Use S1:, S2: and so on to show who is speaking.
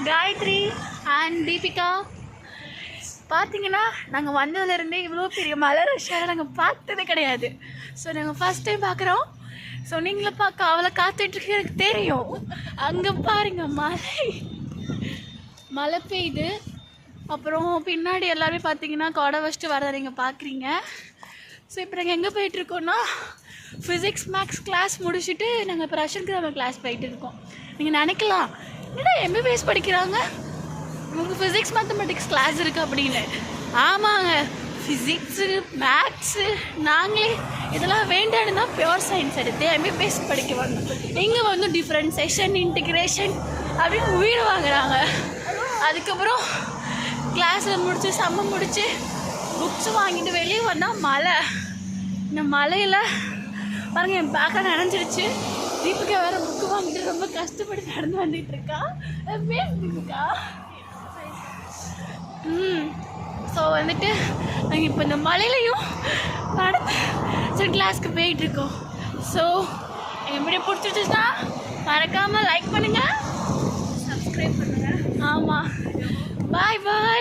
S1: Gayatri and Deepika. பார்த்தீங்கன்னா நாங்கள் வந்ததுலேருந்தே இவ்வளோ பெரிய மலை ரஷ்ஷாக நாங்கள் பார்த்ததே கிடையாது. ஸோ நாங்கள் ஃபஸ்ட் டைம் பார்க்குறோம். ஸோ நீங்களும் பார்க்க அவளை காத்துட்ருக்கு எனக்கு தெரியும். அங்கே பாருங்க மழை பெய்யுது. அப்புறம் பின்னாடி எல்லாருமே பார்த்தீங்கன்னா கொடை வச்சுட்டு வரதை நீங்கள் பார்க்குறீங்க. ஸோ இப்போ நாங்கள் எங்கே போயிட்டுருக்கோன்னா ஃபிசிக்ஸ் மேக்ஸ் கிளாஸ் முடிச்சுட்டு நாங்கள் இப்போ ரஷ்யன் கிராமர் கிளாஸ் போயிட்டு இருக்கோம். நீங்கள் நினைக்கலாம் என்னடா எம்பிபிஎஸ் படிக்கிறாங்க உங்களுக்கு ஃபிசிக்ஸ் மேத்தமெட்டிக்ஸ் கிளாஸ் இருக்குது அப்படின்னு. ஆமாங்க, ஃபிசிக்ஸு மேக்ஸு நாங்களே இதெல்லாம் வேண்டான்னு தான் பியூர் சயின்ஸ் எடுத்து எம்பிபிஎஸ் படிக்க வரணும். இங்கே வந்து டிஃப்ரென்சேஷன் இன்டிகிரேஷன் அப்படின்னு உயிர் வாங்குறாங்க. அதுக்கப்புறம் கிளாஸில் முடித்து சம்ம முடித்து புக்ஸ் வாங்கிட்டு வெளியே வந்தால் மழை. இந்த மழையில் பாருங்கள் என் பேக்கில் நனைஞ்சிருச்சு. தீபிகா வேறு புக்கு வாங்கிட்டு ரொம்ப கஷ்டப்பட்டு நடந்து வந்துட்டுருக்கா. பேசிட்டுருக்கா. ஸோ வந்துட்டு நாங்கள் இப்போ இந்த மழையிலையும் நடந்து கிளாஸ்க்கு போயிட்டுருக்கோம். ஸோ எங்கள் வீடியோ பிடிச்சிருச்சுன்னா மறக்காமல் லைக் பண்ணுங்கள், சப்ஸ்கிரைப் பண்ணுங்கள். ஆமாம், பாய் பாய்.